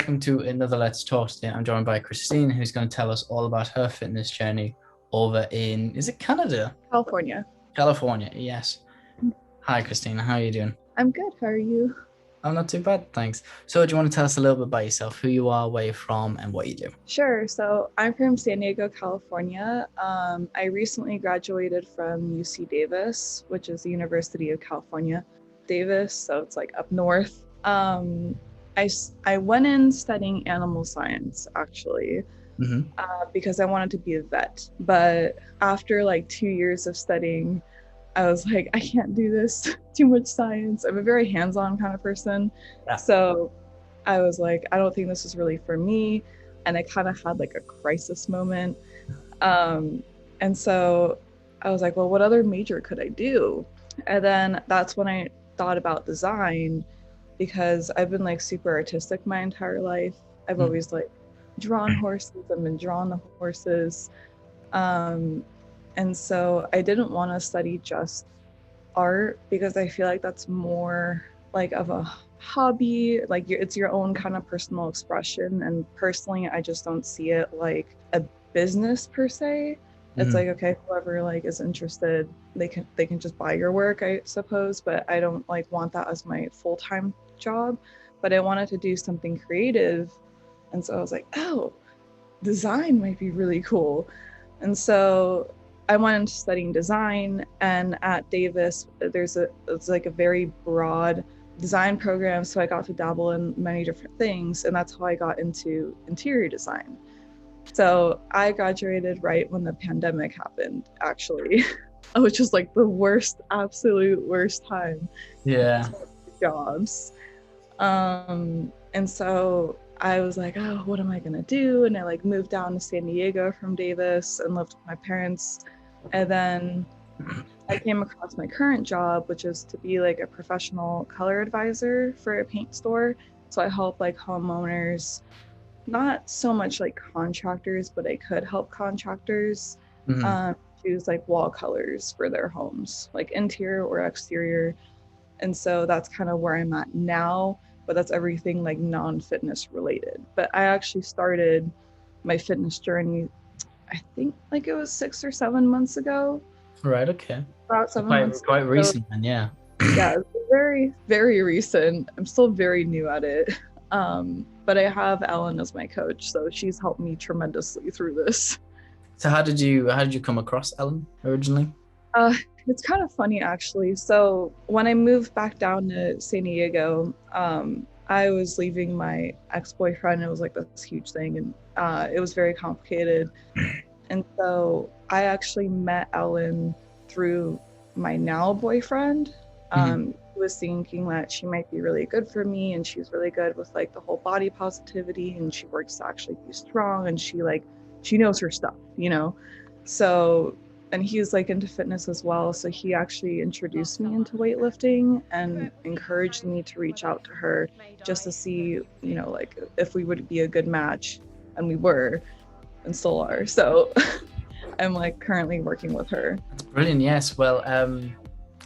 welcome to another Let's Talk. Today I'm joined by Christina, who's going to tell us all about her fitness journey over in, is it Canada? California. California, yes. Hi, Christina. How are you doing? I'm good. How are you? I'm not too bad, thanks. So do you want to tell us a little bit about yourself, who you are, where you're from, and what you do? Sure. So I'm from San Diego, California. I recently graduated from UC Davis, which is the University of California, Davis. So it's like up north. I went in studying animal science actually because I wanted to be a vet. But after like 2 years of studying, I was like, I can't do this. Too much science. I'm a very hands-on kind of person. Yeah. So I was like, I don't think this is really for me. And I kind of had like a crisis moment. And so I was like, well, what other major could I do? And then that's when I thought about design, because I've been like super artistic my entire life. I've always like drawn horses. I've been drawing the horses. And so I didn't want to study just art because I feel like that's more like of a hobby, like it's your own kind of personal expression. And personally, I just don't see it like a business per se. It's like, okay, whoever like is interested, they can just buy your work, I suppose, but I don't like want that as my full-time job. But I wanted to do something creative. And so I was like, oh, design might be really cool. And so I went into studying design, and at Davis, it's like a very broad design program. So I got to dabble in many different things, and that's how I got into interior design. So I graduated right when the pandemic happened, actually, which was like the worst, absolute worst time. Yeah. Jobs. And so I was like, oh, what am I gonna do? And I like moved down to San Diego from Davis and lived with my parents. And then I came across my current job, which is to be like a professional color advisor for a paint store. So I help like homeowners, not so much like contractors, but I could help contractors choose like wall colors for their homes, like interior or exterior. And so that's kind of where I'm at now, but that's everything like non-fitness related. But I actually started my fitness journey, I think like it was 6 or 7 months ago. Right, okay. About 7 months Quite ago. recent then, yeah. Yeah, it's very, very recent. I'm still very new at it. But I have Ellen as my coach, so she's helped me tremendously through this. So how did you come across Ellen originally? It's kind of funny actually. So when I moved back down to San Diego, I was leaving my ex-boyfriend. It was like this huge thing, and it was very complicated. And so I actually met Ellen through my now boyfriend. He was thinking that she might be really good for me, and she's really good with like the whole body positivity, and she works to actually be strong, and she knows her stuff, you know? So, and he's like into fitness as well. So he actually introduced me into weightlifting and encouraged me to reach out to her just to see, you know, like if we would be a good match. And we were, and still are. So I'm like currently working with her. That's brilliant. Yes. Well,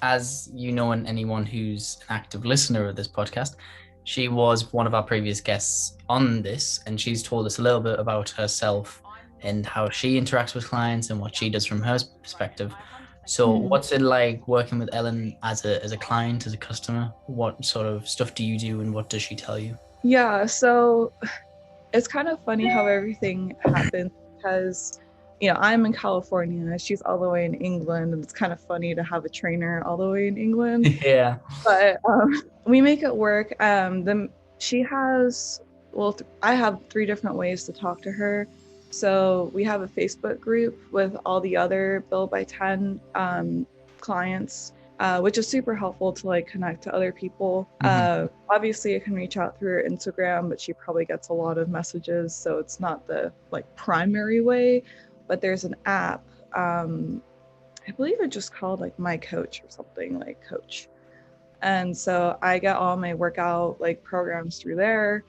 as you know, and anyone who's an active listener of this podcast, she was one of our previous guests on this, and she's told us a little bit about herself and how she interacts with clients and what she does from her perspective. So what's it like working with Ellen as a client, as a customer? What sort of stuff do you do, and what does she tell you? Yeah, so it's kind of funny how everything happens because, you know, I'm in California, she's all the way in England, and it's kind of funny to have a trainer all the way in England. Yeah. But we make it work. She has, well, I have 3 different ways to talk to her. So we have a Facebook group with all the other Bill by 10 clients, which is super helpful to like connect to other people. Obviously I can reach out through her Instagram, but she probably gets a lot of messages, so it's not the like primary way. But there's an app, I believe it's just called like My Coach or something, like Coach. And so I get all my workout like programs through there.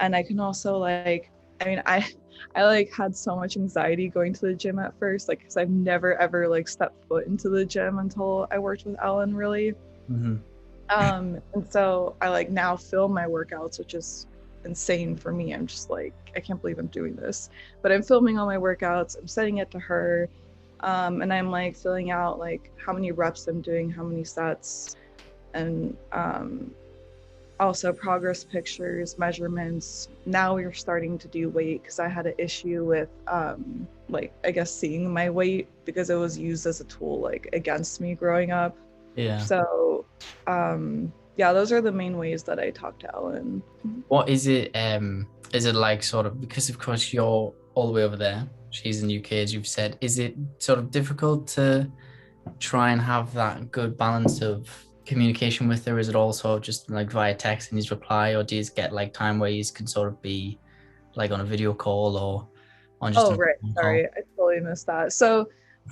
And I can also like, I mean, I like had so much anxiety going to the gym at first, like, because I've never ever like stepped foot into the gym until I worked with Ellen, really. And so I like now film my workouts, which is insane for me. I'm just like, I can't believe I'm doing this. But I'm filming all my workouts, I'm sending it to her, and I'm like filling out like how many reps I'm doing, how many sets, and also progress pictures, measurements. Now we're starting to do weight because I had an issue with like, I guess, seeing my weight because it was used as a tool like against me growing up. Yeah. So yeah, those are the main ways that I talk to Ellen. What is it? Is it like sort of, because of course you're all the way over there, she's in the UK, as you've said. Is it sort of difficult to try and have that good balance of communication with her? Is it also just like via text and his reply, or do you get like time where you can sort of be like on a video call or on just a Right. phone Sorry, call? I totally missed that. So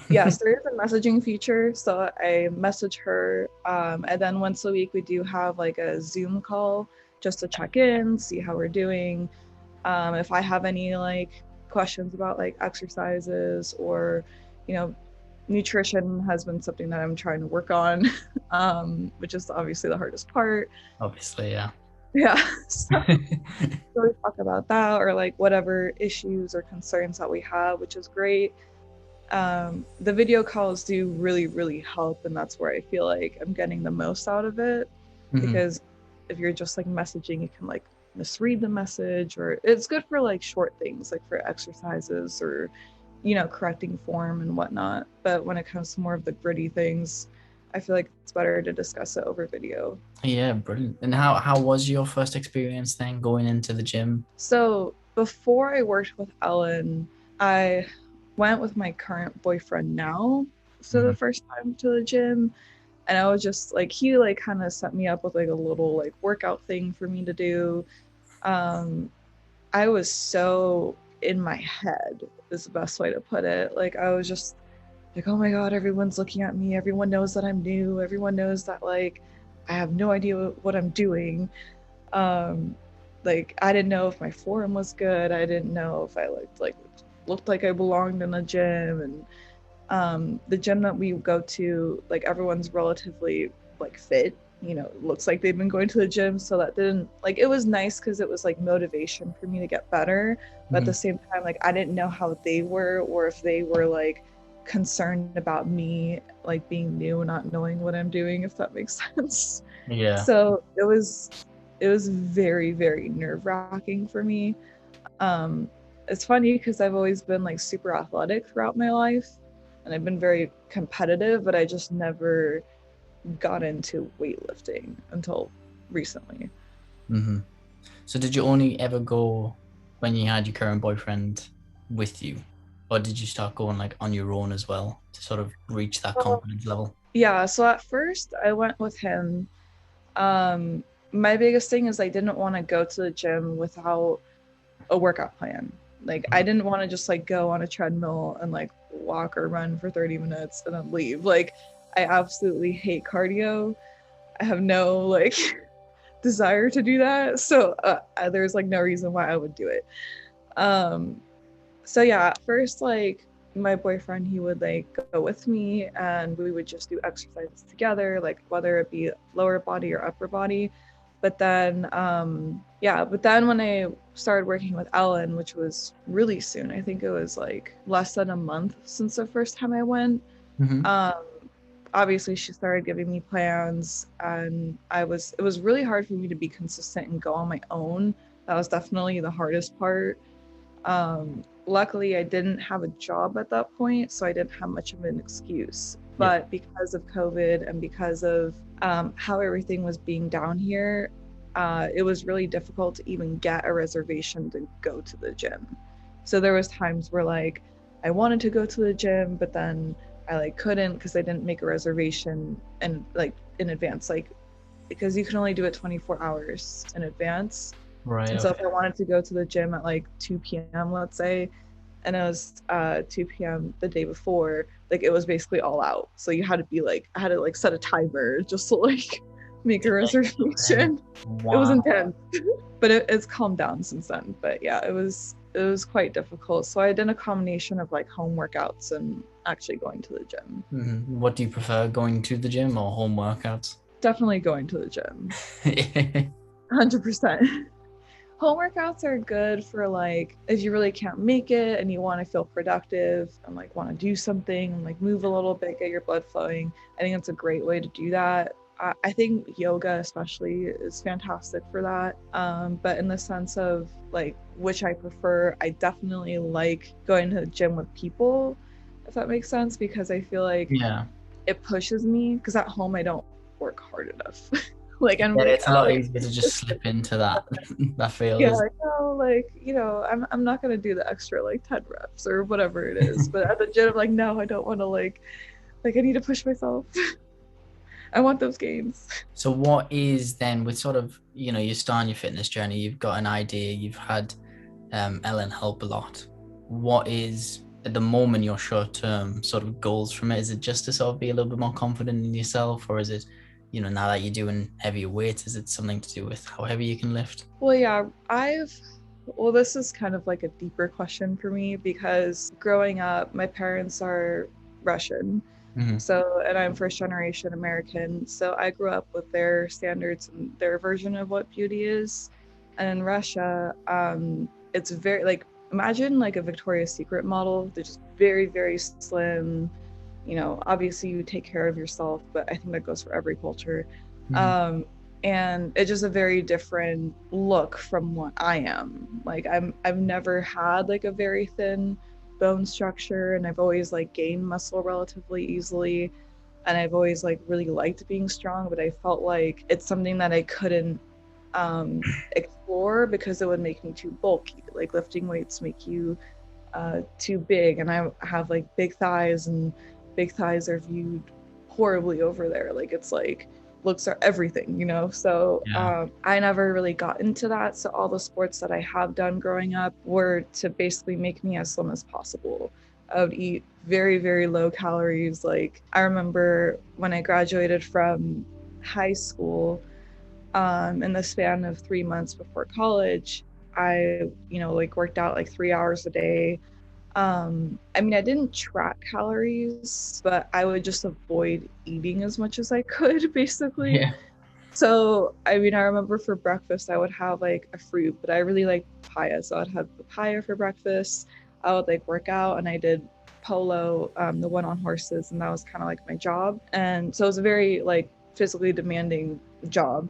yes, there is a messaging feature. So I message her, and then once a week we do have like a Zoom call just to check in, see how we're doing. If I have any like questions about like exercises or, you know, nutrition has been something that I'm trying to work on, which is obviously the hardest part. Obviously, yeah. Yeah. So we talk about that or like whatever issues or concerns that we have, which is great. The video calls do really, really help, and that's where I feel like I'm getting the most out of it. Because if you're just like messaging, you can like misread the message, or it's good for like short things like for exercises or, you know, correcting form and whatnot. But when it comes to more of the gritty things, I feel like it's better to discuss it over video. Yeah, brilliant. And how was your first experience then going into the gym? So before I worked with Ellen, I went with my current boyfriend now for the first time to the gym. And I was just like, he like kind of set me up with like a little like workout thing for me to do. I was so in my head is the best way to put it. Like I was just like, oh my God, everyone's looking at me. Everyone knows that I'm new. Everyone knows that like I have no idea what I'm doing. Like I didn't know if my form was good. I didn't know if I looked like I belonged in the gym. And the gym that we go to, like everyone's relatively like fit, you know, looks like they've been going to the gym. So that didn't like, it was nice because it was like motivation for me to get better. But at the same time, like I didn't know how they were or if they were like concerned about me like being new, not knowing what I'm doing, if that makes sense. Yeah. So it was very, very nerve-wracking for me. It's funny because I've always been like super athletic throughout my life and I've been very competitive, but I just never got into weightlifting until recently. So did you only ever go when you had your current boyfriend with you, or did you start going like on your own as well to sort of reach that confidence level? Yeah, so at first I went with him. My biggest thing is I didn't want to go to the gym without a workout plan. Like I didn't want to just like go on a treadmill and like walk or run for 30 minutes and then leave. Like I absolutely hate cardio. I have no like desire to do that. So there's like no reason why I would do it. So yeah, at first like my boyfriend, he would like go with me and we would just do exercises together, like whether it be lower body or upper body. But then when I started working with Ellen, which was really soon, I think it was like less than a month since the first time I went, obviously she started giving me plans and it was really hard for me to be consistent and go on my own. That was definitely the hardest part. Luckily I didn't have a job at that point, so I didn't have much of an excuse. But because of COVID and because of how everything was being down here, it was really difficult to even get a reservation to go to the gym. So there was times where like I wanted to go to the gym, but then I like couldn't because I didn't make a reservation and like in advance, like because you can only do it 24 hours in advance. Right. And so if I wanted to go to the gym at like 2 p.m., let's say, and it was 2 p.m. the day before, like it was basically all out. So you had to be like, I had to like set a timer just to like make a reservation. Wow. It was intense, but it's calmed down since then. But yeah, it was quite difficult. So I did a combination of like home workouts and actually going to the gym. What do you prefer, going to the gym or home workouts? Definitely going to the gym. 100%. Home workouts are good for like if you really can't make it and you want to feel productive and like want to do something and like move a little bit, get your blood flowing. I think it's a great way to do that. I think yoga especially is fantastic for that. But in the sense of like which I prefer, I definitely like going to the gym with people, if that makes sense, because I feel like Yeah. it pushes me because at home I don't work hard enough. Like I'm Yeah, like, it's a oh, lot like easier to just slip into that that field, yeah, is like, oh, like, I'm not gonna do the extra like 10 reps or whatever it is. But at the gym, I'm like, no, I don't want to like I need to push myself. I want those gains. so what is then with sort of, you're starting your fitness journey, you've got an idea, you've had Ellen help a lot. What is at the moment your short-term sort of goals from it? Is it just to sort of be a little bit more confident in yourself, or is it, now that you're doing heavier weights, is it something to do with how heavy you can lift? Well, yeah, well, this is kind of like a deeper question for me because growing up, my parents are Russian. Hmm. So, and I'm first generation American. So I grew up with their standards and their version of what beauty is. And in Russia, it's very like, imagine like a Victoria's Secret model. They're just very, very slim. Obviously you take care of yourself, but I think that goes for every culture. Hmm. Um, and it's just a very different look from what I am. Like I've never had like a very thin bone structure, and I've always like gained muscle relatively easily, and I've always like really liked being strong, but I felt like it's something that I couldn't explore because it would make me too bulky. Like lifting weights make you too big, and I have like big thighs, and big thighs are viewed horribly over there. Like it's like looks are everything. So Yeah. I never really got into that. So all the sports that I have done growing up were to basically make me as slim as possible. I would eat very, very low calories. Like I remember when I graduated from high school, in the span of 3 months before college, I, like worked out like 3 hours a day. I mean, I didn't track calories, but I would just avoid eating as much as I could, basically. Yeah. So, I mean, I remember for breakfast, I would have like a fruit, but I really like papaya. So I'd have papaya for breakfast. I would like work out, and I did polo, the one on horses, and that was kind of like my job. And so it was a very like physically demanding job.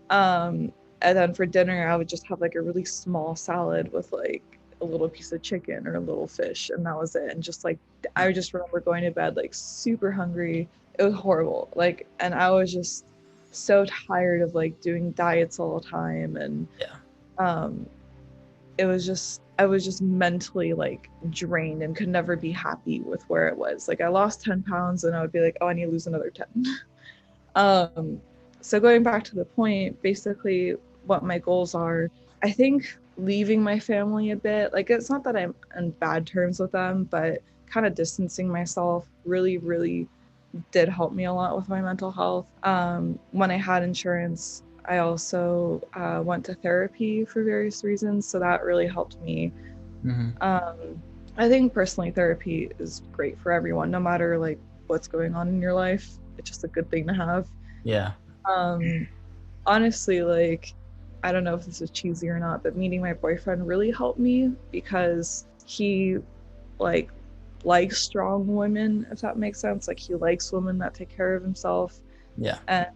And then for dinner, I would just have like a really small salad with like a little piece of chicken or a little fish, and that was it. And just like, I just remember going to bed like super hungry. It was horrible. Like, and I was just so tired of like doing diets all the time. And Yeah. um, I was just mentally like drained and could never be happy with where it was. Like, I lost 10 pounds and I would be like, oh, I need to lose another 10. Um, so going back to the point, basically what my goals are, I think leaving my family a bit, like it's not that I'm on bad terms with them, but kind of distancing myself really, really did help me a lot with my mental health. When I had insurance, I also went to therapy for various reasons, so that really helped me. Hmm. I think personally therapy is great for everyone, no matter like what's going on in your life. It's just a good thing to have. Yeah. Um, Honestly, like, I don't know if this is cheesy or not, but meeting my boyfriend really helped me because he like likes strong women, if that makes sense. Like he likes women that take care of himself Yeah. and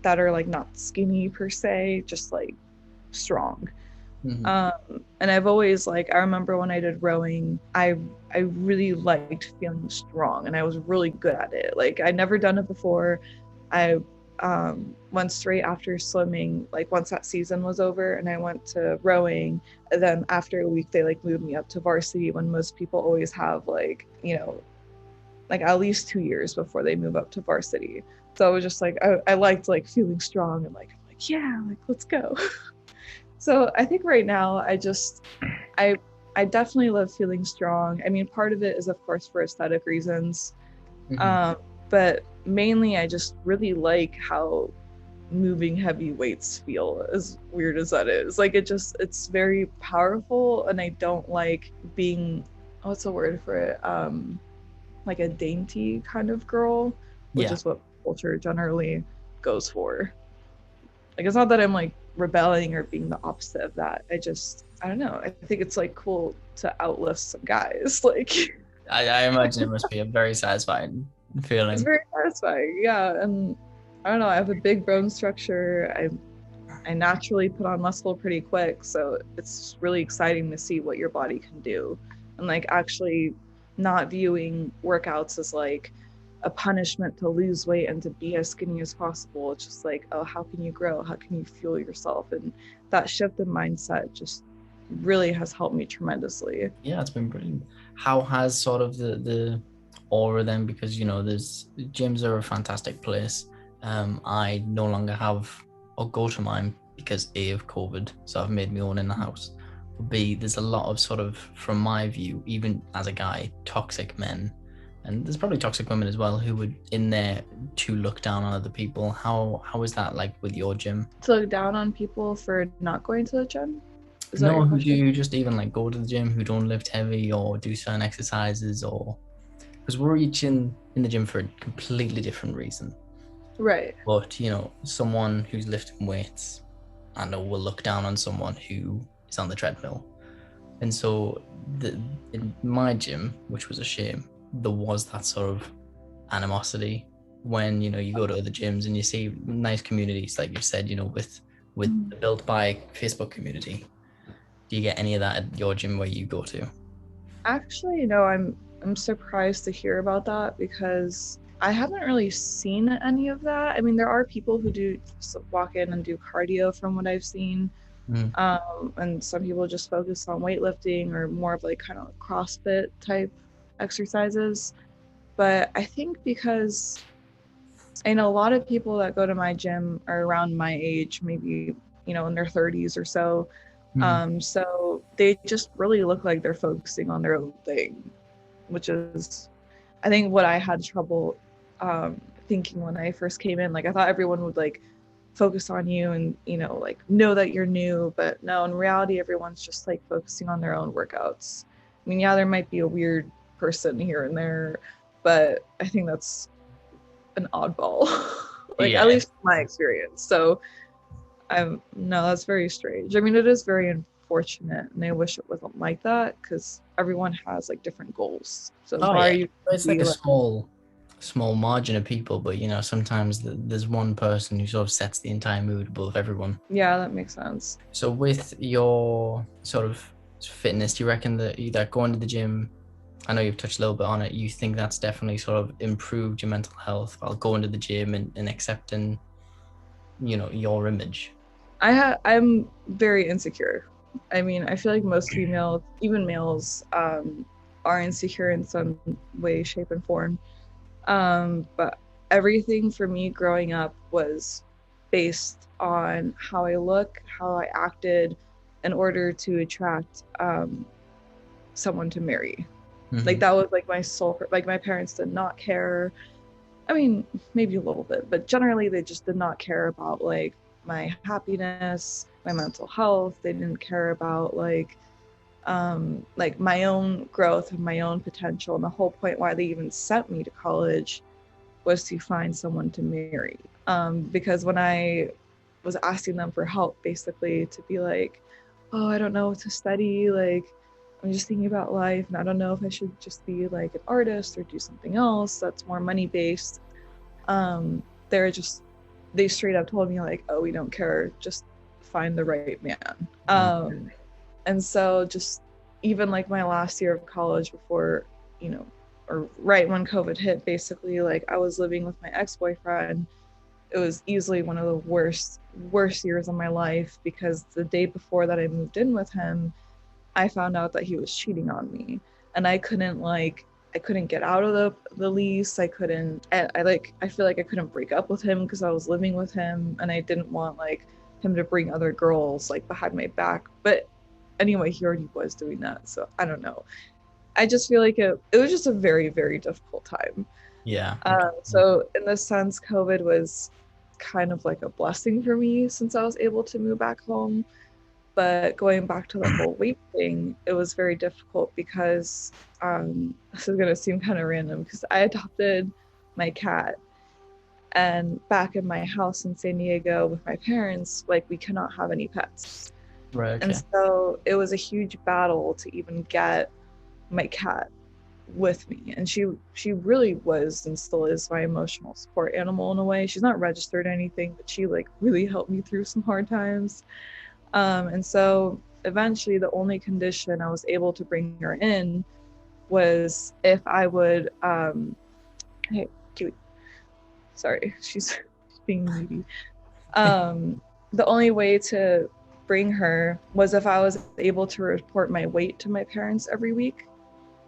that are like not skinny per se, just like strong. Hmm. And I've always like, I remember when I did rowing, I really liked feeling strong and I was really good at it. Like I'd never done it before. I went straight after swimming, like once that season was over, and I went to rowing. And then after a week, they like moved me up to varsity when most people always have like, like at least 2 years before they move up to varsity. So I was just like, I liked like feeling strong and like, I'm like, yeah, like let's go. So I think right now I I definitely love feeling strong. I mean, part of it is of course for aesthetic reasons. Hmm. Um, but mainly I just really like how moving heavy weights feel, as weird as that is. Like it's very powerful, and I don't like being, what's the word for it? Like a dainty kind of girl, which Yeah. is what culture generally goes for. Like it's not that I'm like rebelling or being the opposite of that. I don't know. I think it's like cool to outlift some guys. Like I imagine it must be a very satisfying it's feeling. very satisfying. Yeah. And I don't know, I have a big bone structure. I naturally put on muscle pretty quick, so it's really exciting to see what your body can do. And like actually not viewing workouts as like a punishment to lose weight and to be as skinny as possible. It's just like, oh, how can you grow? How can you fuel yourself? And that shift in mindset just really has helped me tremendously. Yeah, it's been brilliant. How has sort of the aura then? Because there's gyms are a fantastic place. I no longer have or go to mine because A, of COVID, so I've made my own in the house. B, there's a lot of sort of, from my view, even as a guy, toxic men, and there's probably toxic women as well who would in there to look down on other people. How is that like with your gym? To look down on people for not going to the gym? Is that No, your who question? do just even like go to the gym, who don't lift heavy or do certain exercises, or because we're each in the gym for a completely different reason. Right. But someone who's lifting weights, I know, will look down on someone who is on the treadmill. And so in my gym, which was a shame, there was that sort of animosity when you go to other gyms and you see nice communities, like you said, with the Built by Facebook community. Do you get any of that at your gym where you go to? Actually, no, I'm surprised to hear about that because I haven't really seen any of that. I mean, there are people who do walk in and do cardio from what I've seen. Mm. And some people just focus on weightlifting or more of like kind of CrossFit type exercises. But I think because I know a lot of people that go to my gym are around my age, maybe, in their 30s or so. Mm. So they just really look like they're focusing on their own thing, which is, I think, what I had trouble thinking when I first came in. Like, I thought everyone would like focus on you and, like know that you're new, but no, in reality, everyone's just like focusing on their own workouts. I mean, yeah, there might be a weird person here and there, but I think that's an oddball, like at Yeah. least my experience. So no, that's very strange. I mean, it is very unfortunate, and I wish it wasn't like that because everyone has like different goals. So Oh why are yeah. you It's like be a like, small margin of people, but sometimes there's one person who sort of sets the entire mood above everyone. yeah, that makes sense. So with your sort of fitness, do you reckon that going to the gym, I know you've touched a little bit on it, you think that's definitely sort of improved your mental health while going to the gym and accepting, your image? I'm very insecure. I mean, I feel like most females, even males, are insecure in some way, shape, and form. But everything for me growing up was based on how I look, how I acted in order to attract someone to marry. Like Mm-hmm. that was like my sole, like my parents did not care. I mean, maybe a little bit, but generally they just did not care about like my happiness, my mental health. They didn't care about like my own growth and my own potential. And the whole point why they even sent me to college was to find someone to marry. Because when I was asking them for help, basically to be like, oh, I don't know what to study. Like, I'm just thinking about life, and I don't know if I should just be like an artist or do something else that's more money based. They're just, they straight up told me like, oh, we don't care, just find the right man. And so just even like my last year of college before, or right when COVID hit, basically, like I was living with my ex-boyfriend. It was easily one of the worst years of my life because the day before that I moved in with him, I found out that he was cheating on me, and I couldn't get out of the lease. I feel like I couldn't break up with him because I was living with him, and I didn't want like him to bring other girls like behind my back. But anyway, he already was doing that, so I don't know. I just feel like it was just a very, very difficult time. Yeah. So in this sense, COVID was kind of like a blessing for me since I was able to move back home. But going back to the whole weight thing, it was very difficult because this is gonna seem kind of random because I adopted my cat, And back in my house in San Diego with my parents, like we cannot have any pets. Right. And Okay. so it was a huge battle to even get my cat with me. And she really was and still is my emotional support animal in a way. She's not registered or anything, but she like really helped me through some hard times. And so eventually the only condition I was able to bring her in was if I would hey, Kiwi, sorry, she's being needy. The only way to bring her was if I was able to report my weight to my parents every week.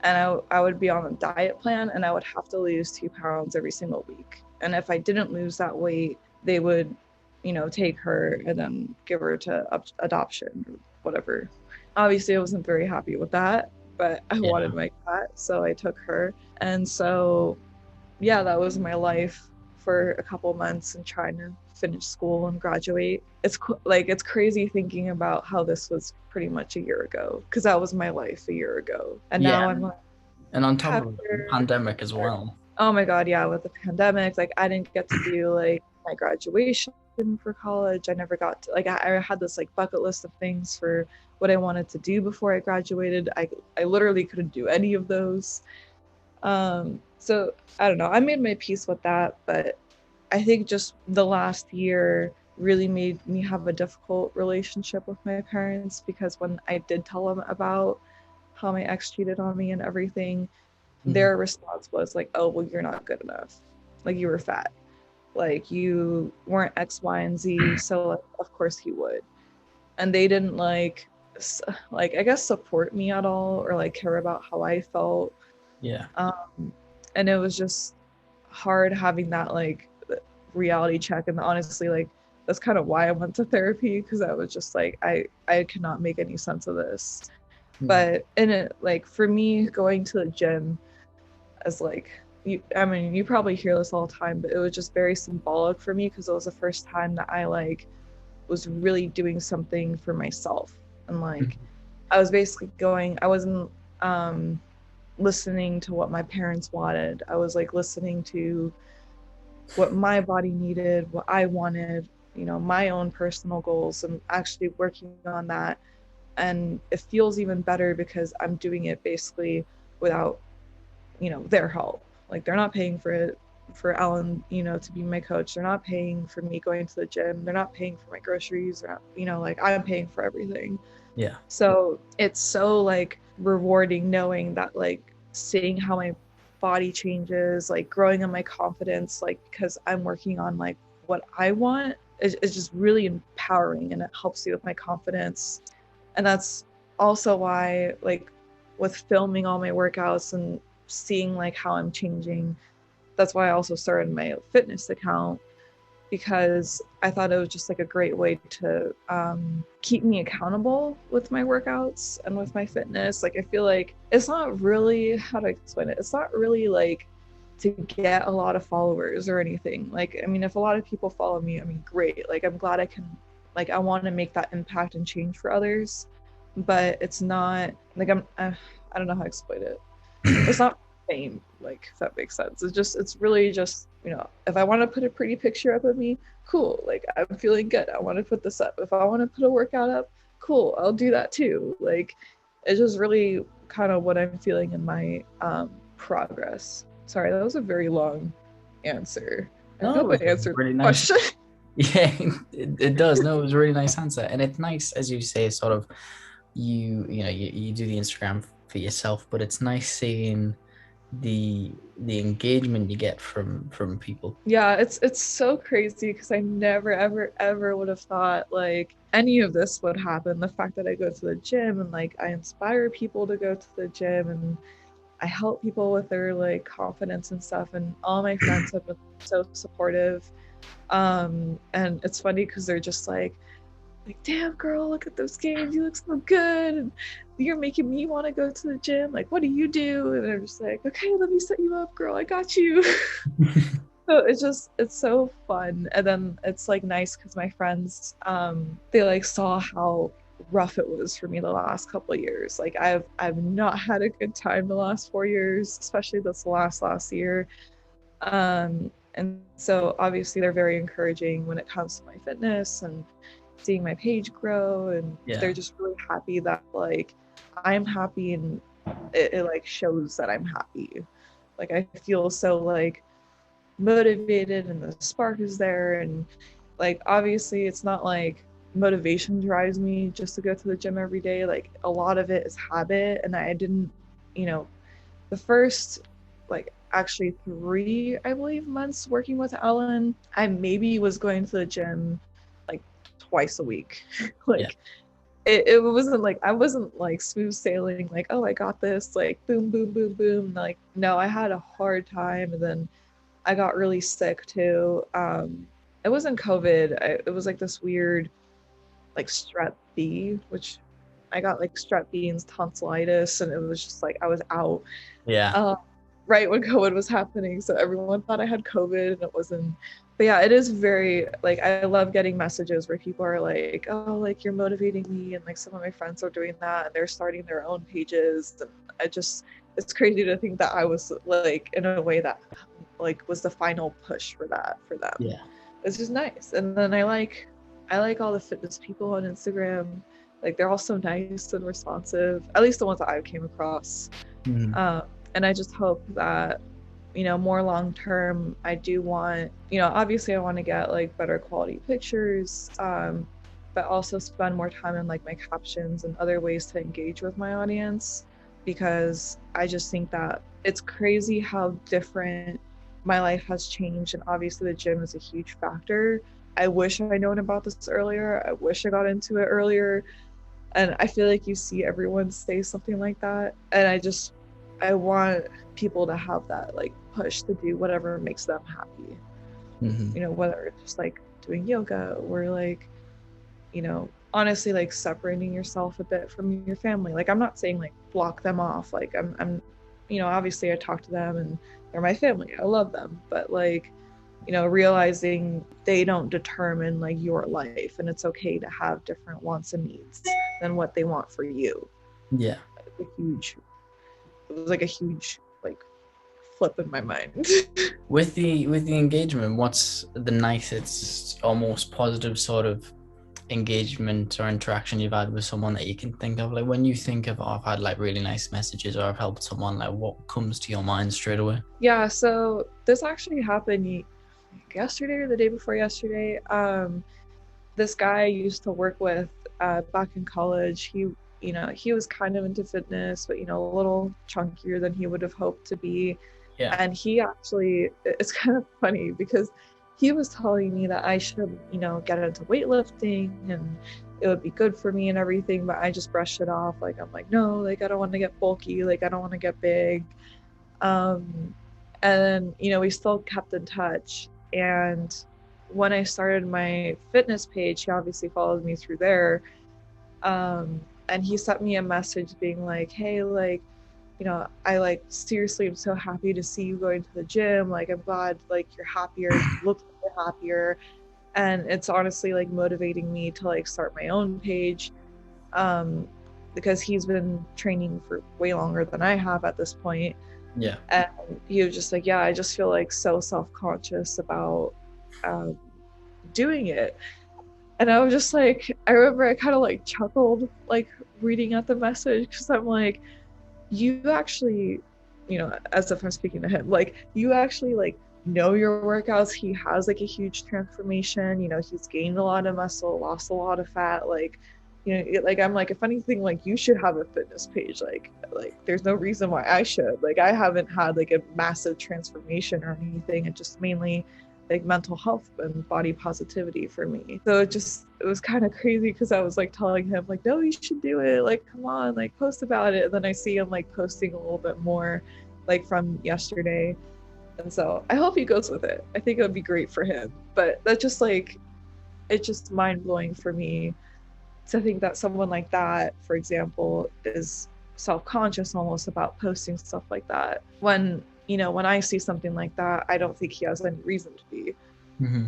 And I would be on a diet plan and I would have to lose 2 pounds every single week. And if I didn't lose that weight, they would, take her and then give her to adoption or whatever. Obviously, I wasn't very happy with that, but I Yeah. wanted my cat, so I took her. And so, yeah, that was my life for a couple months and trying to finish school and graduate. It's crazy thinking about how this was pretty much a year ago, because that was my life a year ago, and Yeah. now I'm like, And on top of the after, pandemic as well. oh my god, yeah, with the pandemic, like I didn't get to do like my graduation for college. I never got to, like, I had this like bucket list of things for what I wanted to do before I graduated. I literally couldn't do any of those. So I don't know, I made my peace with that, but I think just the last year really made me have a difficult relationship with my parents, because when I did tell them about how my ex cheated on me and everything, Mhm. their response was like, oh, well, you're not good enough. Like, you were fat. Like, you weren't X, Y, and Z. So, like, of course he would. And they didn't like, I guess, support me at all or like care about how I felt. Yeah. And it was just hard having that like reality check. And honestly, like, that's kind of why I went to therapy, because I was just like, I cannot make any sense of this. Mhm. But in it, like, for me, going to the gym as like, I mean, you probably hear this all the time, but it was just very symbolic for me, because it was the first time that I like was really doing something for myself. And like, Mhm. I was basically I wasn't listening to what my parents wanted. I was like listening to what my body needed, what I wanted, my own personal goals, and actually working on that. And it feels even better because I'm doing it basically without, their help. Like, they're not paying for it, for Ellen, to be my coach. They're not paying for me going to the gym. They're not paying for my groceries. They're not, like, I'm paying for everything. Yeah. So it's so like rewarding knowing that, like, seeing how my body changes, like growing in my confidence, like, because I'm working on like what I want is just really empowering, and it helps me with my confidence. And that's also why, like, with filming all my workouts and seeing like how I'm changing, that's why I also started my fitness account, because I thought it was just like a great way to keep me accountable with my workouts and with my fitness. Like, I feel like it's not really, how to explain it, it's not really like to get a lot of followers or anything. Like, I mean, if a lot of people follow me, I mean, great. Like, I'm glad I can, like, I want to make that impact and change for others, but it's not like I don't know how to explain it. It's not fame, like, if that makes sense. It's really just, if I want to put a pretty picture up of me, cool, like, I'm feeling good, I want to put this up. If I want to put a workout up, cool, I'll do that too. Like, it's just really kind of what I'm feeling in my progress. Sorry, that was a very long answer. I No, it hope I was a answered really the nice. question. Yeah, it does. No, it was a really nice answer. And it's nice, as you say, sort of you do the Instagram for yourself, but it's nice seeing the engagement you get from people. Yeah, it's so crazy, because I never ever ever would have thought like any of this would happen. The fact that I go to the gym and like I inspire people to go to the gym, and I help people with their like confidence and stuff, and all my friends have been so supportive. And it's funny because they're just like, damn girl, look at those gains, you look so good, and you're making me want to go to the gym. Like, what do you do? And I'm just like, okay, let me set you up, girl, I got you. So it's so fun. And then it's like nice because my friends, they like saw how rough it was for me the last couple of years. Like, I've not had a good time the last 4 years, especially this last year. And so obviously they're very encouraging when it comes to my fitness and seeing my page grow, and Yeah. they're just really happy that like I'm happy, and it like shows that I'm happy. Like I feel so like motivated and the spark is there, and like obviously it's not like motivation drives me just to go to the gym every day. Like a lot of it is habit, and I didn't, you know, the first like actually 3 I believe months working with Ellen, I maybe was going to the gym like twice a week. Yeah. Like it wasn't like I wasn't like smooth sailing like, oh I got this, like boom boom boom boom. Like no, I had a hard time, and then I got really sick too. It wasn't COVID. It was like this weird like strep B, which I got like strep B and tonsillitis, and it was just like I was out Yeah. uh, right when COVID was happening. So everyone thought I had COVID, and it wasn't. But yeah, it is very like I love getting messages where people are like, "Oh, like you're motivating me," and like some of my friends are doing that, and they're starting their own pages. And I just, it's crazy to think that I was like in a way that like was the final push for that for them. Yeah. It's just nice. And then I like all the fitness people on Instagram. Like they're all so nice and responsive. At least the ones that I came across. Mm. And I just hope that, you know, more long term, I do want, you know, obviously I want to get like better quality pictures, but also spend more time in like my captions and other ways to engage with my audience, because I just think that it's crazy how different my life has changed. And obviously the gym is a huge factor. I wish I'd known about this earlier. I wish I got into it earlier. And I feel like you see everyone say something like that. And I want people to have that like push to do whatever makes them happy. Mm-hmm. You know, whether it's just like doing yoga or like, you know, honestly like separating yourself a bit from your family. Like I'm not saying like block them off. Like I'm you know, obviously I talk to them and they're my family. I love them. But like, you know, realizing they don't determine like your life, and it's okay to have different wants and needs than what they want for you. Yeah. It's a huge, it was like a huge like flip in my mind. With the engagement, what's the nicest, almost positive sort of engagement or interaction you've had with someone that you can think of? Like when you think of, oh, I've had like really nice messages or I've helped someone, like what comes to your mind straight away? Yeah, so this actually happened yesterday or the day before yesterday. This guy I used to work with back in college, you know, he was kind of into fitness, but you know, a little chunkier than he would have hoped to be. Yeah. And he actually, it's kind of funny because he was telling me that I should, you know, get into weightlifting and it would be good for me and everything, but I just brushed it off. Like I'm like, no, like I don't want to get bulky, like I don't want to get big. um and then, you know, we still kept in touch. And when I started my fitness page, he obviously followed me through there. And he sent me a message being like, hey, like, you know, I like seriously am so happy to see you going to the gym. Like I'm glad like you're happier, you look like you're happier. And it's honestly like motivating me to like start my own page. Because he's been training for way longer than I have at this point. Yeah. And he was just like, yeah, I just feel like so self-conscious about doing it. And I was just like, I remember I kind of like chuckled like reading at the message, because I'm like, you actually, you know, as if I'm speaking to him, like you actually like know your workouts. He has like a huge transformation, you know, he's gained a lot of muscle, lost a lot of fat, like, you know, like I'm like, if anything, like you should have a fitness page. Like there's no reason why I should. Like I haven't had like a massive transformation or anything. It just mainly like mental health and body positivity for me. So it was kind of crazy because I was like telling him like, no, you should do it. Like, come on, like post about it. And then I see him like posting a little bit more like from yesterday. And so I hope he goes with it. I think it would be great for him. But that's just like, it's just mind blowing for me to think that someone like that, for example, is self-conscious almost about posting stuff like that. When, you know, when I see something like that, I don't think he has any reason to be. Mm-hmm.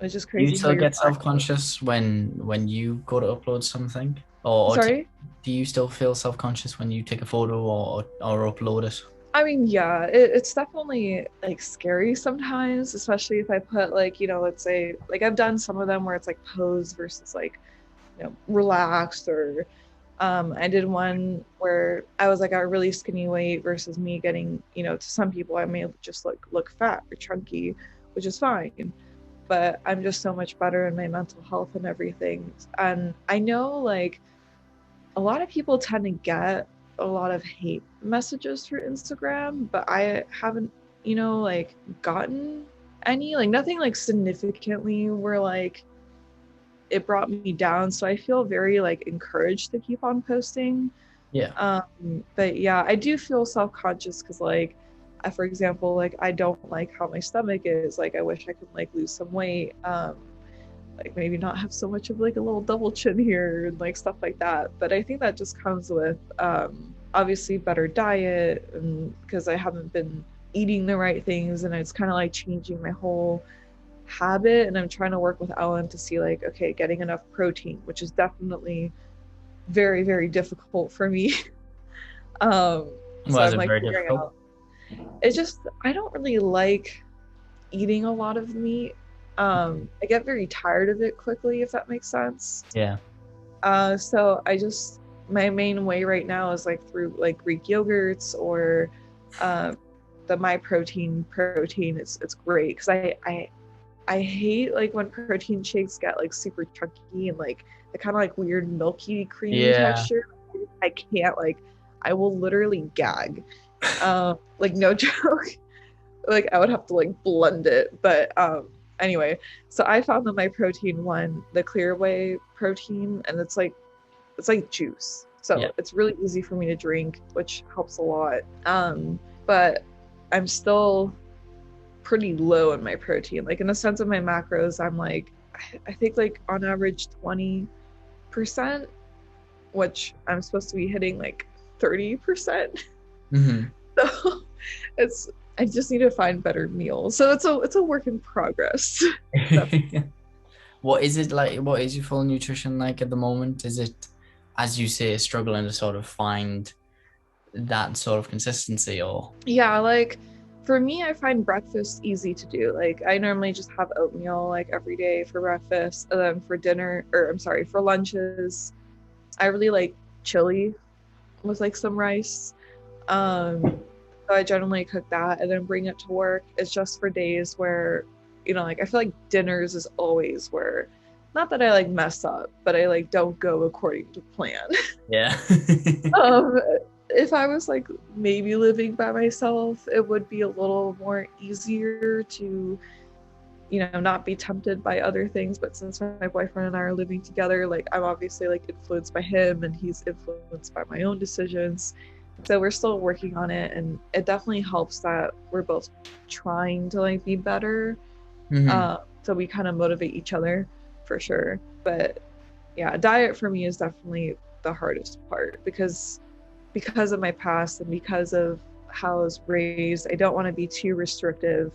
It's just Do you crazy how still you're get self-conscious when you go to upload something, or sorry. do you still feel self-conscious when you take a photo or upload it? I mean, yeah, it's definitely like scary sometimes, especially if I put like, let's say like I've done some of them where it's like pose versus like, relaxed, or I did one where I was like at a really skinny weight versus me getting, to some people I may just like look fat or chunky, which is fine. But I'm just so much better in my mental health and everything. And I know like a lot of people tend to get a lot of hate messages through Instagram, but I haven't, like gotten any, like nothing like significantly where like it brought me down. So I feel very like encouraged to keep on posting. Yeah. But yeah, I do feel self-conscious because like for example, like I don't like how my stomach is. Like I wish I could like lose some weight. Like maybe not have so much of like a little double chin here and like stuff like that. But I think that just comes with obviously better diet, and because I haven't been eating the right things, and it's kind of like changing my whole habit. And I'm trying to work with Ellen to see like, okay, getting enough protein, which is definitely very, very difficult for me. So Was I'm it like very figuring difficult? out. It's just I don't really like eating a lot of meat. I get very tired of it quickly, if that makes sense. Yeah. So I just my main way right now is like through like Greek yogurts or um, the My protein. It's great because I hate like when protein shakes get like super chunky and like the kind of like weird milky creamy Yeah. texture. I can't like I will literally gag. Like no joke. Like I would have to like blend it. But anyway, so I found the My Protein one, the clear whey protein, and it's like juice. Yeah. So it's really easy for me to drink, which helps a lot. But I'm still pretty low in my protein. Like in the sense of my macros, I'm like I think like on average 20%, which I'm supposed to be hitting like 30%. Hmm. So it's I just need to find better meals. So it's a work in progress. What is it like? What is your full nutrition like at the moment? Is it, as you say, struggling to sort of find that sort of consistency, or? Yeah, like for me, I find breakfast easy to do. Like I normally just have oatmeal like every day for breakfast, and then for dinner, or I'm sorry, for lunches, I really like chili with like some rice. So I generally cook that and then bring it to work. It's just for days where, like I feel like dinners is always where, not that I like mess up, but I like don't go according to plan. Yeah. um, if I was like maybe living by myself, it would be a little more easier to, not be tempted by other things. But since my boyfriend and I are living together, like I'm obviously like influenced by him and he's influenced by my own decisions. So we're still working on it, and it definitely helps that we're both trying to like be better. Hmm. So we kind of motivate each other for sure. But yeah, diet for me is definitely the hardest part because of my past and because of how I was raised. I don't want to be too restrictive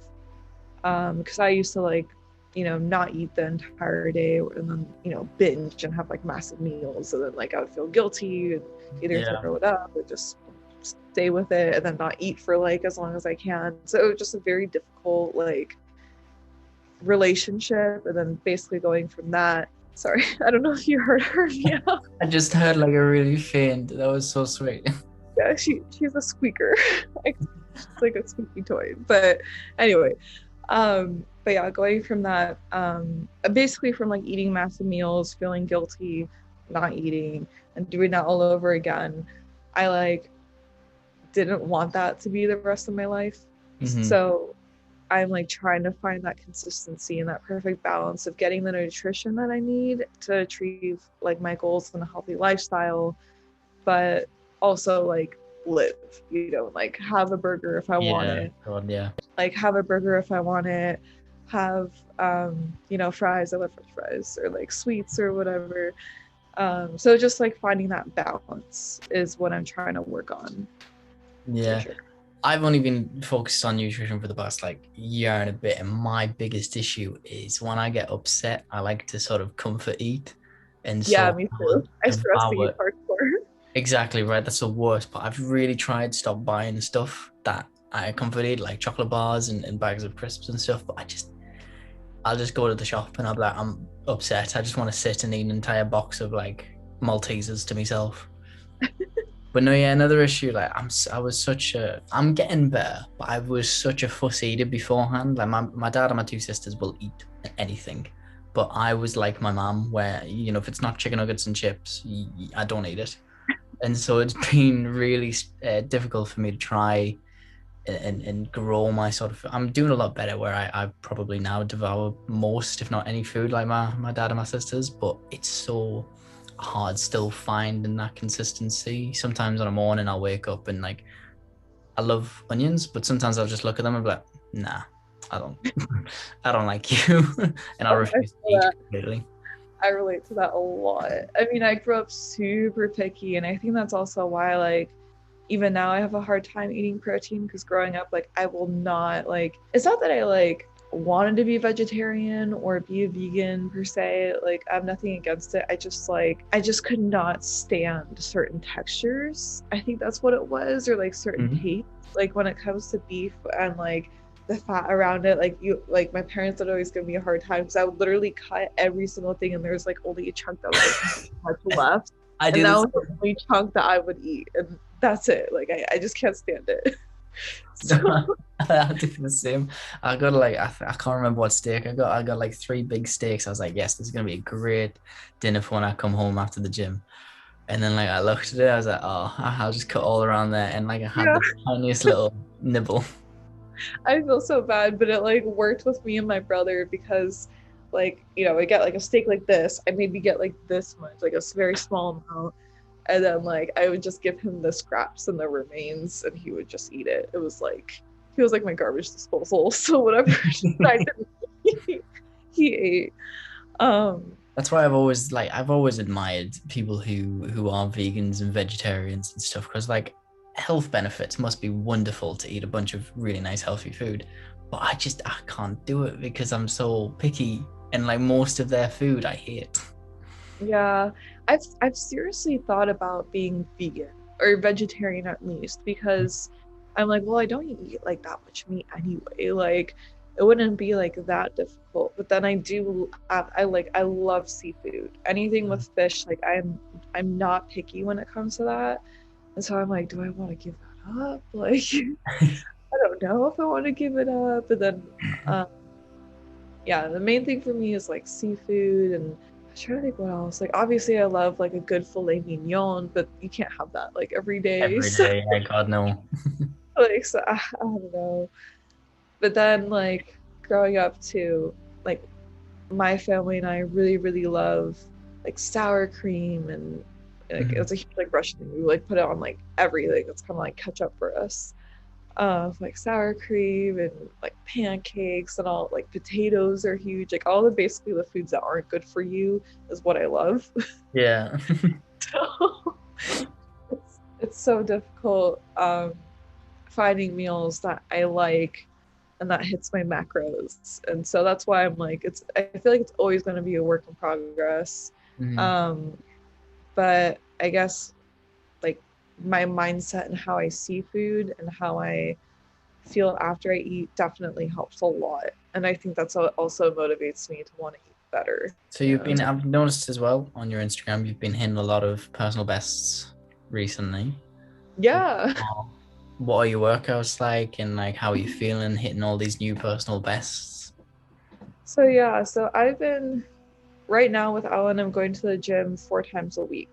because I used to like not eat the entire day and then binge and have like massive meals, and then like I would feel guilty and either Yeah. throw it up or just stay with it and then not eat for like as long as I can. So it was just a very difficult like relationship, and then basically going from that. Sorry, I don't know if you heard her meow. I just heard like a really faint. That was so sweet. Yeah, she's a squeaker. Like, she's like a squeaky toy. But anyway, but yeah, going from that, basically from like eating massive meals, feeling guilty, not eating, and doing that all over again, I like didn't want that to be the rest of my life. Hmm. So I'm like trying to find that consistency and that perfect balance of getting the nutrition that I need to achieve like my goals and a healthy lifestyle, but also like live, like have a burger if I want Yeah. it, God, yeah. like have a burger if I want it, have fries, I love french fries, or like sweets or whatever. So just like finding that balance is what I'm trying to work on for Yeah. sure. I've only been focused on nutrition for the past like year and a bit, and my biggest issue is when I get upset, I like to sort of comfort eat, and Yeah, so me too. I stress eat devour hardcore. Exactly right. That's the worst. But I've really tried to stop buying stuff that I comfort eat, like chocolate bars and bags of crisps and stuff. But I'll just go to the shop and I'll be like, I'm upset. I just want to sit and eat an entire box of like Maltesers to myself. But no, yeah, another issue. Like I'm getting better, but I was such a fuss eater beforehand. Like my dad and my two sisters will eat anything, but I was like my mom, where if it's not chicken nuggets and chips, I don't eat it. And so it's been really difficult for me to try and grow my sort of. I'm doing a lot better where I probably now devour most, if not any food, like my dad and my sisters, but it's so hard still finding that consistency. Sometimes on a morning I'll wake up and like I love onions, but sometimes I'll just look at them and be like, nah, I don't I don't like you. And I'll Oh, I refuse to feel eat that. completely. I relate to that a lot. I mean, I grew up super picky, and I think that's also why, like, even now I have a hard time eating protein because growing up, like, I will not, like, it's not that I, like, wanted to be a vegetarian or be a vegan per se. Like, I have nothing against it. I just could not stand certain textures. I think that's what it was, or like certain Mhm. tastes. Like, when it comes to beef and, like, the fat around it, like my parents would always give me a hard time because I would literally cut every single thing and there was like only a chunk that was like much left, I and do that this. was the only chunk that I would eat, and that's it. Like I just can't stand it. So I do the same. I got like I can't remember what steak I got. I got like three big steaks. I was like, yes, this is gonna be a great dinner for when I come home after the gym. And then like I looked at it, I was like, oh, I'll just cut all around there. And like I had yeah, the tiniest little nibble. I feel so bad, but it like worked with me and my brother because like I get like a steak like this, I maybe get like this much, like a very small amount, and then like I would just give him the scraps and the remains and he would just eat it. It was like he was like my garbage disposal. So whatever I didn't eat, he ate. um That's why I've always admired people who are vegans and vegetarians and stuff, because like health benefits must be wonderful to eat a bunch of really nice healthy food. But I can't do it because I'm so picky, and like most of their food I hate. yeah, I've seriously thought about being vegan or vegetarian at least because I'm like, well, I don't eat like that much meat anyway. Like it wouldn't be like that difficult. But then I love seafood. Anything with fish, like I'm not picky when it comes to that. And so I'm like, do I want to give that up? Like I don't know if I want to give it up. But then um yeah, the main thing for me is like seafood, and I'm trying to think what else. Like obviously I love like a good filet mignon, but you can't have that like every day. Every So day, yeah, God no. like I don't know. But then like growing up too, like my family and I really, really love like sour cream, and like Mhm. it's a huge like Russian thing. We like put it on like everything. It's kind of like ketchup for us. Like sour cream and like pancakes and all, like potatoes are huge. Like all the basically the foods that aren't good for you is what I love. Yeah. So it's so difficult finding meals that I like and that hits my macros. And so that's why I'm like I feel like it's always going to be a work in progress. Mhm. Um but I guess like my mindset and how I see food and how I feel after I eat definitely helps a lot. And I think that's what also motivates me to want to eat better. So Yeah. I've noticed as well on your Instagram, you've been hitting a lot of personal bests recently. Yeah. What are your workouts like, and like how are you feeling hitting all these new personal bests? So yeah, so I've been right now with Alan, I'm going to the gym 4 times a week.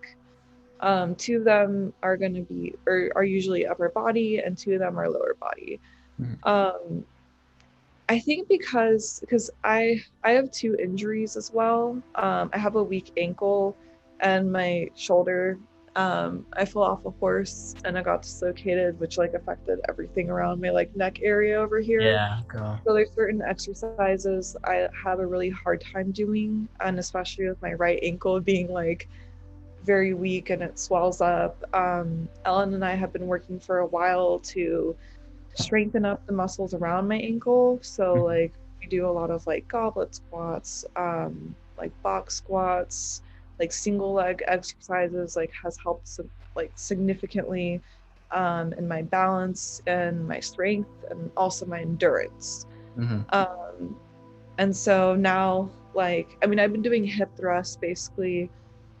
Two of them are going to be or are usually upper body, and two of them are lower body. Mhm. Um, I think because I have two injuries as well. I have a weak ankle and my shoulder. I fell off a horse and I got dislocated, which like affected everything around my like neck area over here. Yeah, go. So there's certain exercises I have a really hard time doing, and especially with my right ankle being like very weak and it swells up. Ellen and I have been working for a while to strengthen up the muscles around my ankle. So Mhm. like we do a lot of like goblet squats, like box squats, like single leg exercises, like has helped like significantly in my balance and my strength and also my endurance. Mm-hmm. And so now, like, I mean, I've been doing hip thrusts basically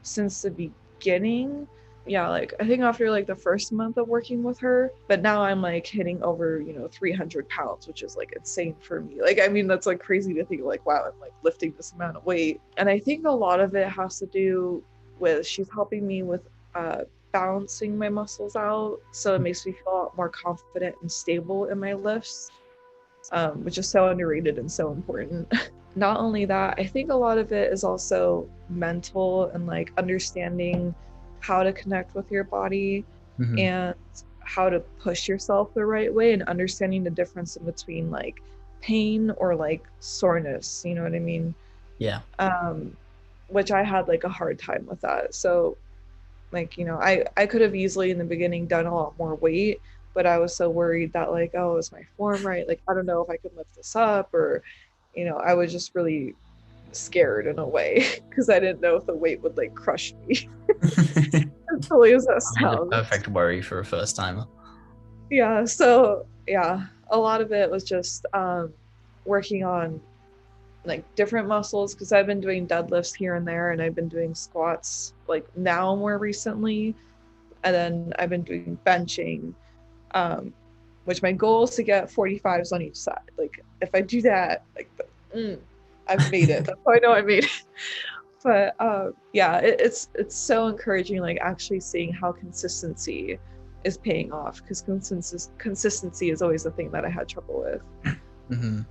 since the beginning. Yeah, like I think after like the first month of working with her, but now I'm like hitting over, 300 pounds, which is like insane for me. Like, I mean, that's like crazy to think like, wow, I'm like lifting this amount of weight. And I think a lot of it has to do with she's helping me with balancing my muscles out. So it makes me feel a lot more confident and stable in my lifts, which is so underrated and so important. Not only that, I think a lot of it is also mental and like understanding how to connect with your body Mm-hmm. and how to push yourself the right way and understanding the difference in between like pain or like soreness, you know what I mean? Yeah. Um, which I had like a hard time with that. So like, I could have easily in the beginning done a lot more weight, but I was so worried that like, oh, is my form right? Like, I don't know if I could lift this up or, I was just really scared in a way because I didn't know if the weight would like crush me. As silly as that Probably the sounds. perfect worry for a first timer. Yeah. So yeah, a lot of it was just working on like different muscles because I've been doing deadlifts here and there and I've been doing squats like now more recently. And then I've been doing benching, um, which my goal is to get 45s on each side. Like if I do that, like I've made it. That's how I know I made it. But yeah, it's so encouraging, like actually seeing how consistency is paying off because consistency is always the thing that I had trouble with. Mm-hmm.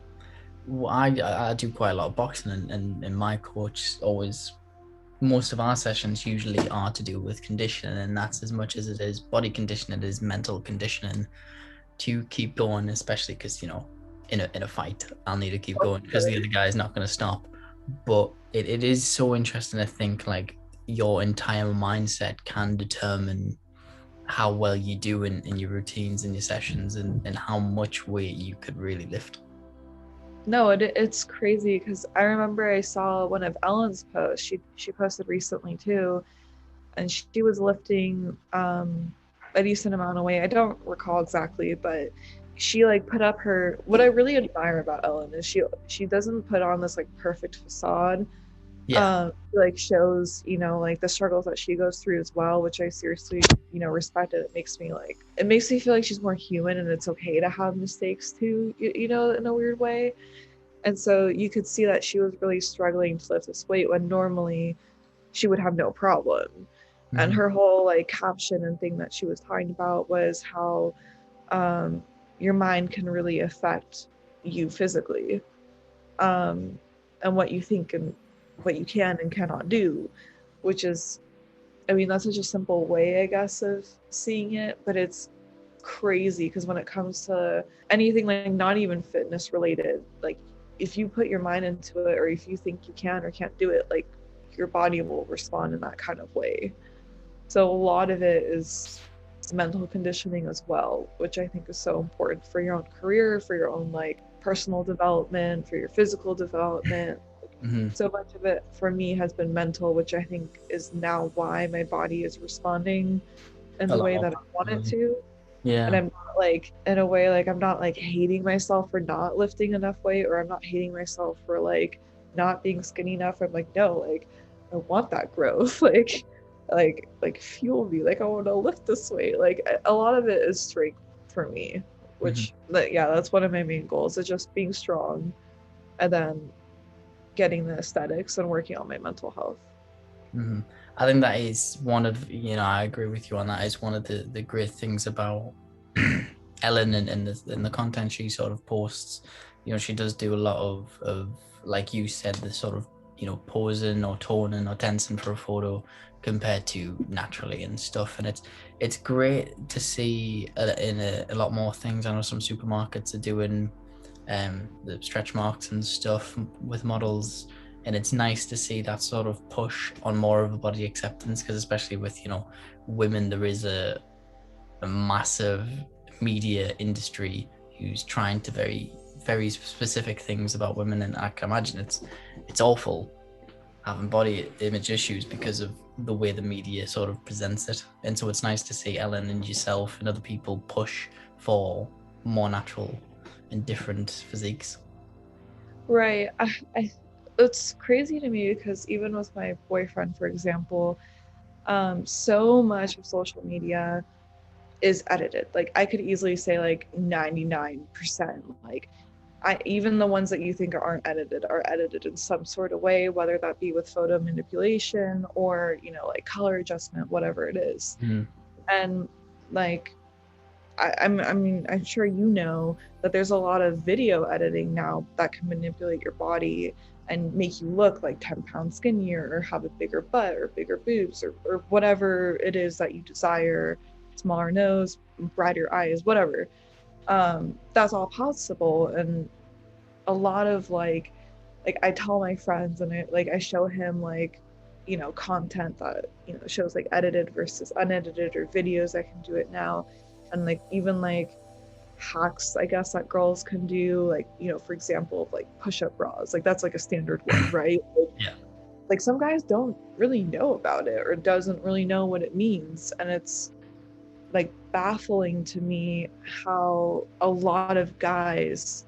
Well, I do quite a lot of boxing, and my coach always, most of our sessions usually are to do with conditioning, and that's as much as it is body conditioning, it is mental conditioning to keep going, especially because, in a fight, I'll need to keep going because the other guy is not going to stop. But it is so interesting to think like your entire mindset can determine how well you do in your routines and your sessions and how much weight you could really lift. No, it's crazy because I remember I saw one of Ellen's posts. She posted recently too, and she was lifting a decent amount of weight. I don't recall exactly, but she like put up her. What I really admire about Ellen is she doesn't put on this like perfect facade. Yeah. She, like shows like the struggles that she goes through as well, which I seriously respect. It makes me feel like she's more human, and it's okay to have mistakes too. In a weird way. And so you could see that she was really struggling to lift this weight when normally she would have no problem. And Mm-hmm. her whole like caption and thing that she was talking about was how um, your mind can really affect you physically, um, and what you think and what you can and cannot do, which is, I mean, that's such a simple way, I guess, of seeing it, but it's crazy because when it comes to anything like not even fitness related, like if you put your mind into it or if you think you can or can't do it, like your body will respond in that kind of way. So a lot of it is mental conditioning as well, which I think is so important for your own career, for your own like personal development, for your physical development. Mm-hmm. So much of it for me has been mental, which I think is now why my body is responding in A the lot way more that I want it positively. to. And Yeah. I'm not like in a way like I'm not like hating myself for not lifting enough weight, or I'm not hating myself for like not being skinny enough. I'm like, no, like I want that growth. Like fuel me. Like I want to lift this weight. Like a lot of it is strength for me, Mm-hmm. which yeah, that's one of my main goals is just being strong and then getting the aesthetics and working on my mental health. Mm-hmm. I think that is one of, I agree with you on that. Is one of the great things about Ellen and the content she sort of posts. She does do a lot of like you said, the sort of, posing or toning or tensing for a photo compared to naturally and stuff. And it's great to see in a lot more things. I know some supermarkets are doing the stretch marks and stuff with models, and it's nice to see that sort of push on more of a body acceptance, because especially with women, there is a massive media industry who's trying to very specific things about women, and I can imagine it's awful having body image issues because of the way the media sort of presents it. And so it's nice to see Ellen and yourself and other people push for more natural and different physiques. Right. It's crazy to me because even with my boyfriend, for example, so much of social media is edited. Like I could easily say like 99%. Like even the ones that you think aren't edited are edited in some sort of way, whether that be with photo manipulation or, like color adjustment, whatever it is. Mm. And like I'm sure you know that there's a lot of video editing now that can manipulate your body and make you look like 10 pounds skinnier or have a bigger butt or bigger boobs or whatever it is that you desire, smaller nose, brighter eyes, whatever. That's all possible. And a lot of like I tell my friends and I show him like, content that, shows like edited versus unedited or videos that can do it now. And like even like hacks, I guess, that girls can do, like, for example, like push-up bras, like that's like a standard one, right? Yeah. Like some guys don't really know about it or doesn't really know what it means. And it's like baffling to me how a lot of guys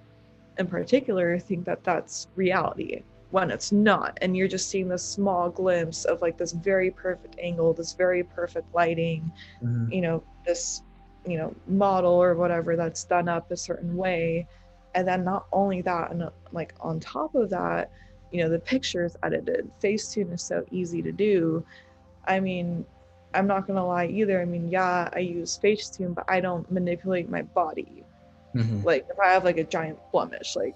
in particular think that that's reality when it's not, and you're just seeing this small glimpse of like this very perfect angle, this very perfect lighting, this model or whatever that's done up a certain way. And then not only that, and like on top of that, the picture's edited. Facetune is so easy to do. I mean, I'm not gonna lie either. I mean, yeah, I use Facetune, but I don't manipulate my body. Like if I have like a giant blemish, like,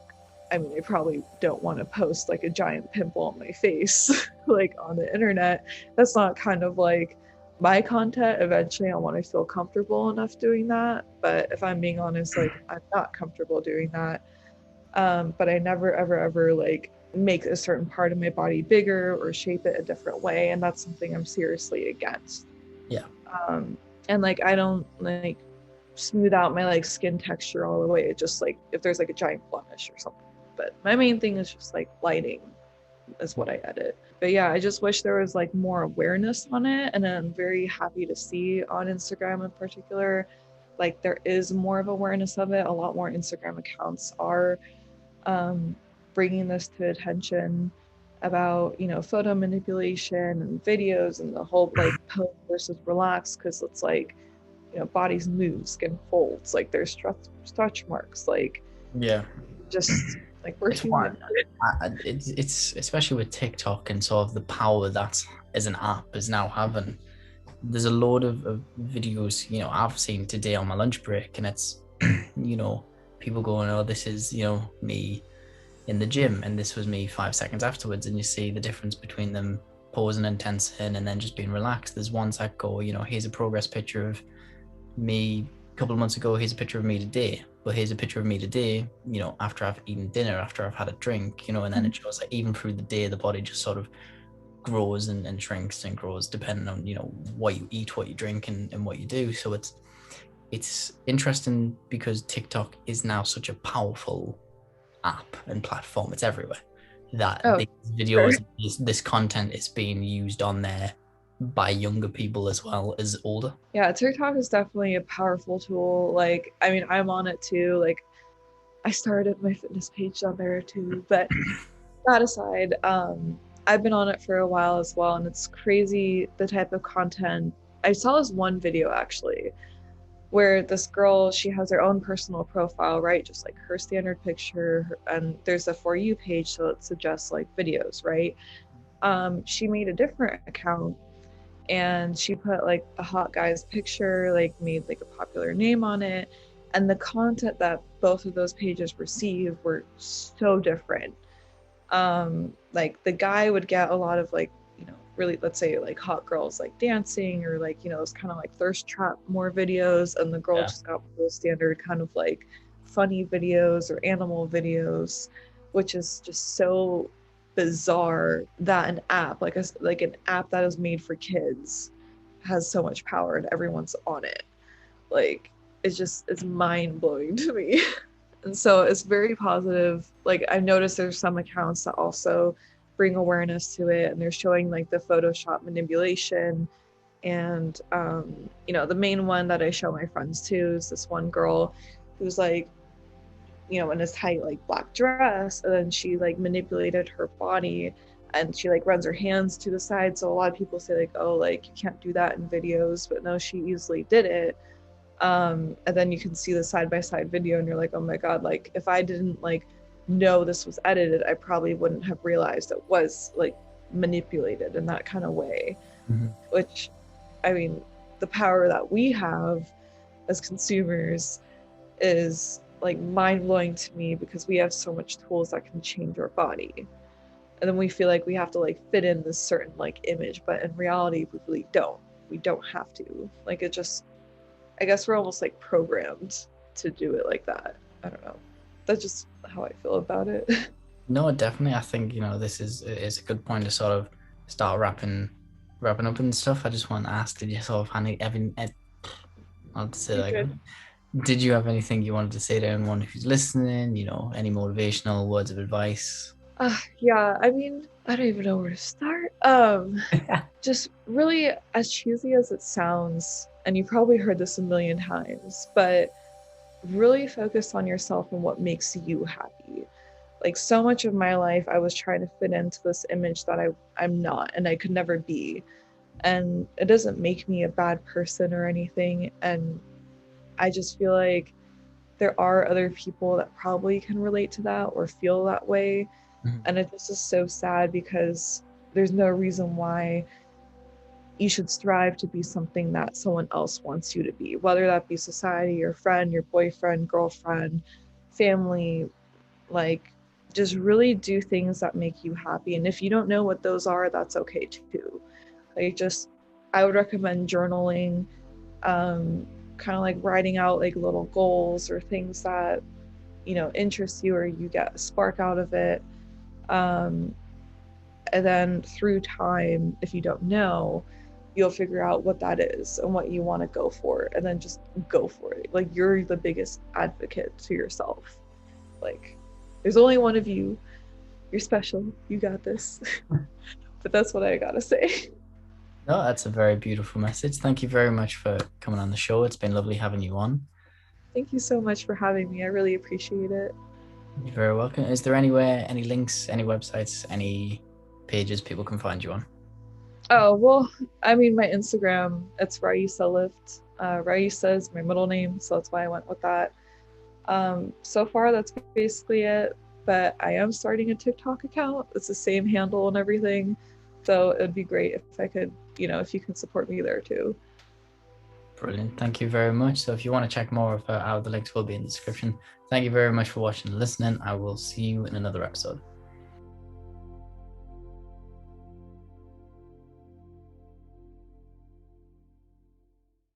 I mean, I probably don't want to post like a giant pimple on my face like on the internet. That's not kind of like my content. Eventually I want to feel comfortable enough doing that, but if I'm being honest, like I'm not comfortable doing that. But I never ever like make a certain part of my body bigger or shape it a different way, and that's something I'm seriously against. Yeah. And like I don't like smooth out my like skin texture all the way. It just like if there's like a giant blemish or something. But my main thing is just like lighting is what I edit. But yeah, I just wish there was like more awareness on it, and I'm very happy to see on Instagram in particular, like there is more of awareness of it. A lot more Instagram accounts are bringing this to attention about photo manipulation and videos and the whole like pose versus relax, because it's like bodies move, skin folds, like there's stretch marks, like yeah, just like we're human. It's especially with TikTok and sort of the power that as an app is now having. There's a load of videos I've seen today on my lunch break, and it's people going, oh, this is me in the gym, and this was me 5 seconds afterwards, and you see the difference between them posing and tensing and then just being relaxed. There's ones that go, here's a progress picture of me a couple of months ago, here's a picture of me today, but here's a picture of me today, after I've eaten dinner, after I've had a drink, and then it shows like even through the day the body just sort of grows and shrinks and grows depending on what you eat, what you drink, and what you do. So it's interesting because TikTok is now such a powerful app and platform. It's everywhere, that these videos, this content is being used on there by younger people as well as older. Yeah, TikTok is definitely a powerful tool. Like, I mean, I'm on it too. Like, I started my fitness page on there too. But that aside, I've been on it for a while as well, and it's crazy the type of content. I saw this one video actually where this girl, she has her own personal profile, right? Just like her standard picture, and there's a For You page, so it suggests like videos, right? She made a different account, and she put like a hot guy's picture, like made like a popular name on it, and the content that both of those pages received were so different. Like the guy would get a lot of like, really, let's say like hot girls like dancing or like, those kind of like thirst trap more videos, and the girl just got those standard kind of like funny videos or animal videos, which is just so bizarre that an app like an app that is made for kids has so much power and everyone's on it. Like it's mind-blowing to me. And so it's very positive. Like I've noticed there's some accounts that also bring awareness to it, and they're showing like the Photoshop manipulation. And the main one that I show my friends too is this one girl who's like, in this tight like black dress, and then she like manipulated her body, and she like runs her hands to the side. So a lot of people say like, oh, like you can't do that in videos, but no, she easily did it. And then you can see the side by side video, and you're like, oh my god, like if I didn't like know this was edited, I probably wouldn't have realized it was like manipulated in that kind of way. Mm-hmm. Which, I mean, the power that we have as consumers is like mind-blowing to me, because we have so much tools that can change our body, and then we feel like we have to like fit in this certain like image, but in reality we don't have to. Like, it just, I guess we're almost like programmed to do it like that. I don't know, that's just how I feel about it. No, definitely. I think, this is a good point to sort of start wrapping up and stuff. I just want to ask, did you sort of I'll say that again. Did you have anything you wanted to say to anyone who's listening? Any motivational words of advice? Yeah, I mean, I don't even know where to start. Just really, as cheesy as it sounds, and you probably heard this a million times, but really focus on yourself and what makes you happy. Like, so much of my life, I was trying to fit into this image that I'm not, and I could never be. And it doesn't make me a bad person or anything. And I just feel like there are other people that probably can relate to that or feel that way. Mm-hmm. And it just is so sad, because there's no reason why you should strive to be something that someone else wants you to be, whether that be society, your friend, your boyfriend, girlfriend, family. Like, just really do things that make you happy. And if you don't know what those are, that's okay too. Like, I would recommend journaling, kind of like writing out like little goals or things that interest you, or you get a spark out of it. And then through time, if you don't know, you'll figure out what that is and what you want to go for, and then just go for it. Like, you're the biggest advocate to yourself. Like, there's only one of you. You're special. You got this. But that's what I gotta say. No, that's a very beautiful message. Thank you very much for coming on the show. It's been lovely having you on. Thank you so much for having me. I really appreciate it. You're very welcome. Is there anywhere, any links, any websites, any pages people can find you on? Oh, well, I mean, my Instagram, it's Raisa Lift. Raisa is my middle name, so that's why I went with that. So far, that's basically it. But I am starting a TikTok account. It's the same handle and everything. So it'd be great if I could, if you can support me there too. Brilliant. Thank you very much. So if you want to check more of her out, the links will be in the description. Thank you very much for watching and listening. I will see you in another episode.